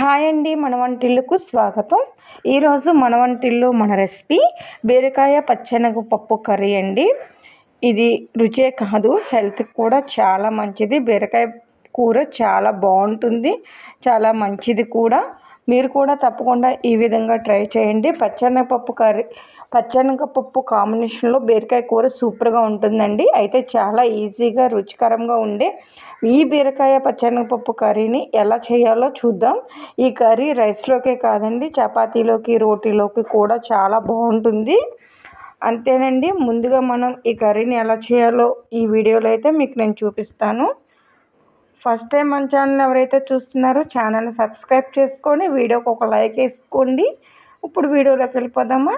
Hi అండి, మన వంటిల్లుకు స్వాగతం. ఈరోజు మన వంటిల్లు మన రెసిపీ బీరకాయ పచ్చెనగపప్పు కర్రీ అండి. ఇది రుచే కాదు, హెల్త్కి కూడా చాలా మంచిది. బీరకాయ కూర చాలా బాగుంటుంది, చాలా మంచిది కూడా. మీరు కూడా తప్పకుండా ఈ విధంగా ట్రై చేయండి. పచ్చెనగపప్పు కాంబినేషన్లో బీరకాయ కూర సూపర్గా ఉంటుందండి. అయితే చాలా ఈజీగా రుచికరంగా ఉండే ఈ బీరకాయ పచ్చెనగపప్పు కర్రీని ఎలా చేయాలో చూద్దాం. ఈ కర్రీ రైస్లోకే కాదండి, చపాతీలోకి రోటీలోకి కూడా చాలా బాగుంటుంది. అంతేనండి, ముందుగా మనం ఈ కర్రీని ఎలా చేయాలో ఈ వీడియోలో అయితే మీకు నేను చూపిస్తాను. ఫస్ట్ టైం మన ఛానల్ ఎవరైతే చూస్తున్నారో ఛానల్ని సబ్స్క్రైబ్ చేసుకొని వీడియోకి ఒక లైక్ వేసుకోండి. ఇప్పుడు వీడియోలోకి వెళ్ళిపోదామా.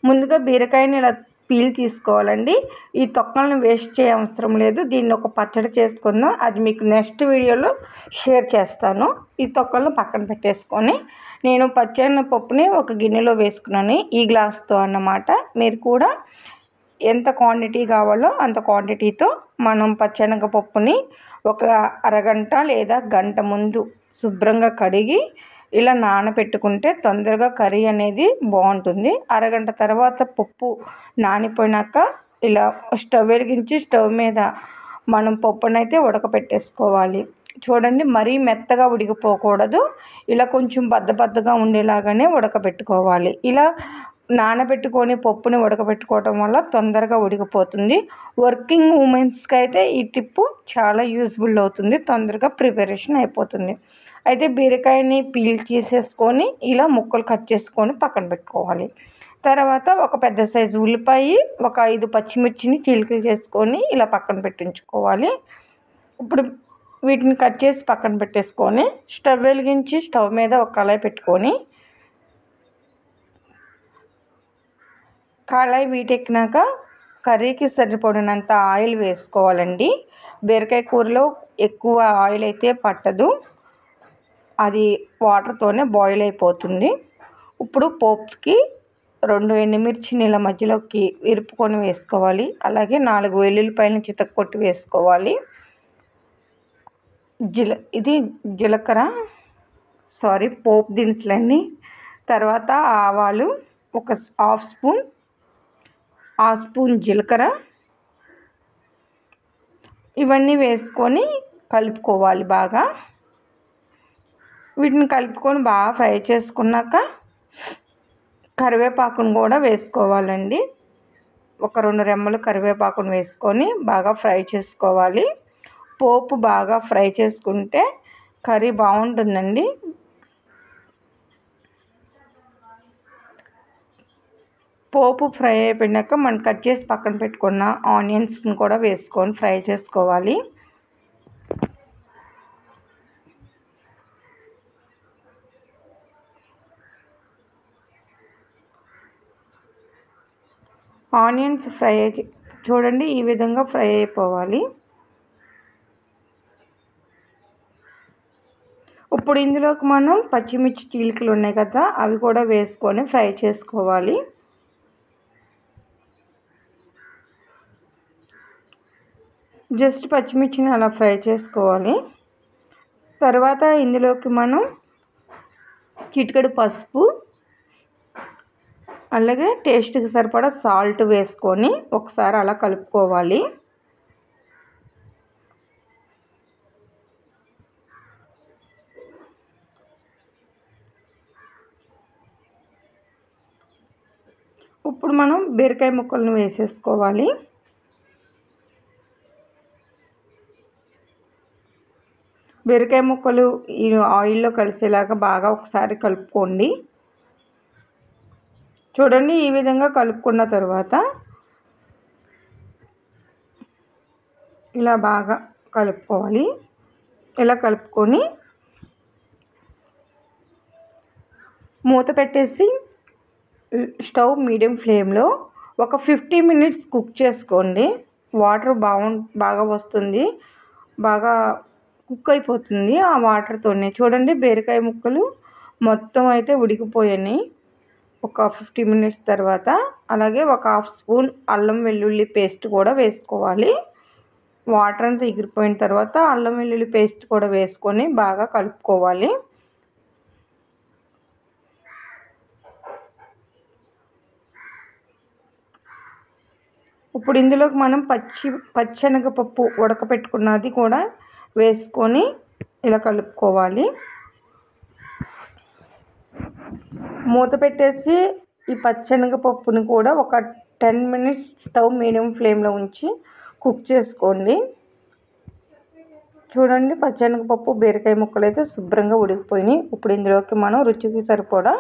ముందుగా బీరకాయని ఇలా పీల్ తీసుకోవాలండి. ఈ తొక్కలను వేస్ట్ చేయ అవసరం లేదు. దీన్ని ఒక పచ్చడి చేసుకుందాం, అది మీకు నెక్స్ట్ వీడియోలో షేర్ చేస్తాను. ఈ తొక్కలను పక్కన పెట్టేసుకొని నేను పచ్చెనగపప్పుని ఒక గిన్నెలో వేసుకున్నాను, ఈ గ్లాస్తో అన్నమాట. మీరు కూడా ఎంత క్వాంటిటీ కావాలో అంత క్వాంటిటీతో మనం పచ్చెనగపప్పుని ఒక అరగంట లేదా గంట ముందు శుభ్రంగా కడిగి ఇలా నానబెట్టుకుంటే తొందరగా కర్రీ అనేది బాగుంటుంది. అరగంట తర్వాత పప్పు నానిపోయినాక ఇలా స్టవ్ వెలిగించి స్టవ్ మీద మనం పప్పునైతే ఉడకపెట్టేసుకోవాలి. చూడండి, మరీ మెత్తగా ఉడికిపోకూడదు, ఇలా కొంచెం బద్దగా ఉండేలాగానే ఉడకబెట్టుకోవాలి. ఇలా నానబెట్టుకొని పప్పుని ఉడకబెట్టుకోవటం వల్ల తొందరగా ఉడికిపోతుంది. వర్కింగ్ ఉమెన్స్కి అయితే ఈ టిప్పు చాలా యూజ్ఫుల్ అవుతుంది, తొందరగా ప్రిపరేషన్ అయిపోతుంది. అయితే బీరకాయని పీల్ చేసేసుకొని ఇలా ముక్కలు కట్ చేసుకొని పక్కన పెట్టుకోవాలి. తర్వాత ఒక పెద్ద సైజు ఉల్లిపాయ, ఒక 5 పచ్చిమిర్చిని చీలికలు చేసుకొని ఇలా పక్కన పెట్టించుకోవాలి. ఇప్పుడు వీటిని కట్ చేసి పక్కన పెట్టేసుకొని స్టవ్ వెలిగించి స్టవ్ మీద ఒక కళాయి పెట్టుకొని కళాయి వీటెక్కినాక కర్రీకి సరిపడినంత ఆయిల్ వేసుకోవాలండి. బీరకాయ కూరలో ఎక్కువ ఆయిల్ అయితే పట్టదు, అది వాటర్తోనే బాయిల్ అయిపోతుంది. ఇప్పుడు పోపుకి 2 ఎండుమిర్చిని ఇలా మధ్యలోకి విరుపుకొని వేసుకోవాలి. అలాగే 4 వెల్లుల్లిపాయలను చితక్కొట్టి వేసుకోవాలి. పోపు దినుసులన్నీ. తర్వాత ఆవాలు ఒక హాఫ్ స్పూన్ జీలకర్ర, ఇవన్నీ వేసుకొని కలుపుకోవాలి బాగా. వీటిని కలుపుకొని బాగా ఫ్రై చేసుకున్నాక కరివేపాకును కూడా వేసుకోవాలండి. ఒక 2 రెమ్మలు కరివేపాకును వేసుకొని బాగా ఫ్రై చేసుకోవాలి. పోపు బాగా ఫ్రై చేసుకుంటే కర్రీ బాగుంటుందండి. పోపు ఫ్రై అయిపోయినాక మనం కట్ చేసి పక్కన పెట్టుకున్న ఆనియన్స్ని కూడా వేసుకొని ఫ్రై చేసుకోవాలి. ఆనియన్స్ చూడండి, ఈ విధంగా ఫ్రై అయిపోవాలి. ఇప్పుడు ఇందులోకి మనం పచ్చిమిర్చి చీలికలు ఉన్నాయి కదా, అవి కూడా వేసుకొని ఫ్రై చేసుకోవాలి. జస్ట్ పచ్చిమిర్చిని అలా ఫ్రై చేసుకోవాలి. తర్వాత ఇందులోకి మనం చిటికెడు పసుపు, అలాగే టేస్ట్కి సరిపడా సాల్ట్ వేసుకొని ఒకసారి అలా కలుపుకోవాలి. ఇప్పుడు మనం బీరకాయ ముక్కలను వేసేసుకోవాలి. బీరకాయ ముక్కలు ఈ ఆయిల్లో కలిసేలాగా బాగా ఒకసారి కలుపుకోండి. చూడండి, ఈ విధంగా కలుపుకున్న తర్వాత ఇలా బాగా కలుపుకోవాలి. ఇలా కలుపుకొని మూత పెట్టేసి స్టవ్ మీడియం ఫ్లేమ్లో ఒక 50 మినిట్స్ కుక్ చేసుకోండి. వాటర్ బాగా వస్తుంది, బాగా కుక్ అయిపోతుంది ఆ వాటర్తోనే. చూడండి, బీరకాయ ముక్కలు మొత్తం అయితే ఉడికిపోయాయి ఒక 50 మినిట్స్ తర్వాత. అలాగే ఒక హాఫ్ స్పూన్ అల్లం వెల్లుల్లి పేస్ట్ కూడా వేసుకోవాలి. వాటర్ అంతా ఎగిరిపోయిన తర్వాత అల్లం వెల్లుల్లి పేస్ట్ కూడా వేసుకొని బాగా కలుపుకోవాలి. ఇప్పుడు ఇందులోకి మనం పచ్చెనగపప్పు ఉడకపెట్టుకున్నది కూడా వేసుకొని ఇలా కలుపుకోవాలి. మూత పెట్టేసి ఈ పచ్చెనగపప్పుని కూడా ఒక 10 మినిట్స్ స్టవ్ మీడియం ఫ్లేమ్లో ఉంచి కుక్ చేసుకోండి. చూడండి, పచ్చెనగపప్పు బీరకాయ ముక్కలు అయితే శుభ్రంగా ఉడికిపోయినాయి. ఇప్పుడు ఇందులోకి మనం రుచికి సరిపడా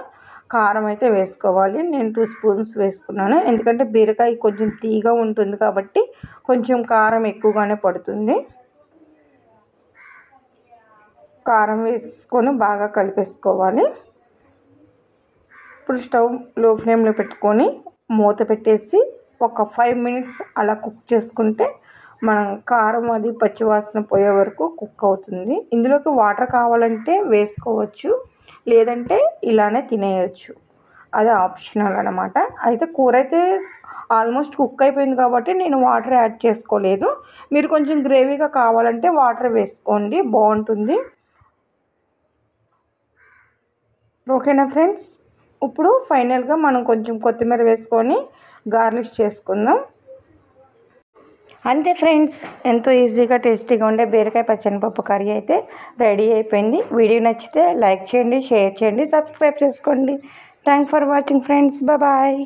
కారం అయితే వేసుకోవాలి. నేను 2 స్పూన్స్ వేసుకున్నాను, ఎందుకంటే బీరకాయ కొంచెం తీగా ఉంటుంది కాబట్టి కొంచెం కారం ఎక్కువగానే పడుతుంది. కారం వేసుకొని బాగా కలిపేసుకోవాలి. ఇప్పుడు స్టవ్ లో ఫ్లేమ్లో పెట్టుకొని మూత పెట్టేసి ఒక 5 మినిట్స్ అలా కుక్ చేసుకుంటే మనం కారం అది పచ్చివాసన పోయే వరకు కుక్ అవుతుంది. ఇందులోకి వాటర్ కావాలంటే వేసుకోవచ్చు, లేదంటే ఇలానే తినేయచ్చు, అది ఆప్షనల్ అనమాట. అయితే కూర అయితే ఆల్మోస్ట్ కుక్ అయిపోయింది కాబట్టి నేను వాటర్ యాడ్ చేసుకోలేదు. మీరు కొంచెం గ్రేవీగా కావాలంటే వాటర్ వేసుకోండి, బాగుంటుంది. ఓకేనా ఫ్రెండ్స్, ఇప్పుడు ఫైనల్గా మనం కొంచెం కొత్తిమీర వేసుకొని గార్నిష్ చేసుకుందాం. అంతే ఫ్రెండ్స్, ఎంతో ఈజీగా టేస్టీగా ఉండే బీరకాయ పచ్చెనగపప్పు కర్రీ అయితే రెడీ అయిపోయింది. వీడియో నచ్చితే లైక్ చేయండి, షేర్ చేయండి, సబ్స్క్రైబ్ చేసుకోండి. Thanks for watching friends. Bye.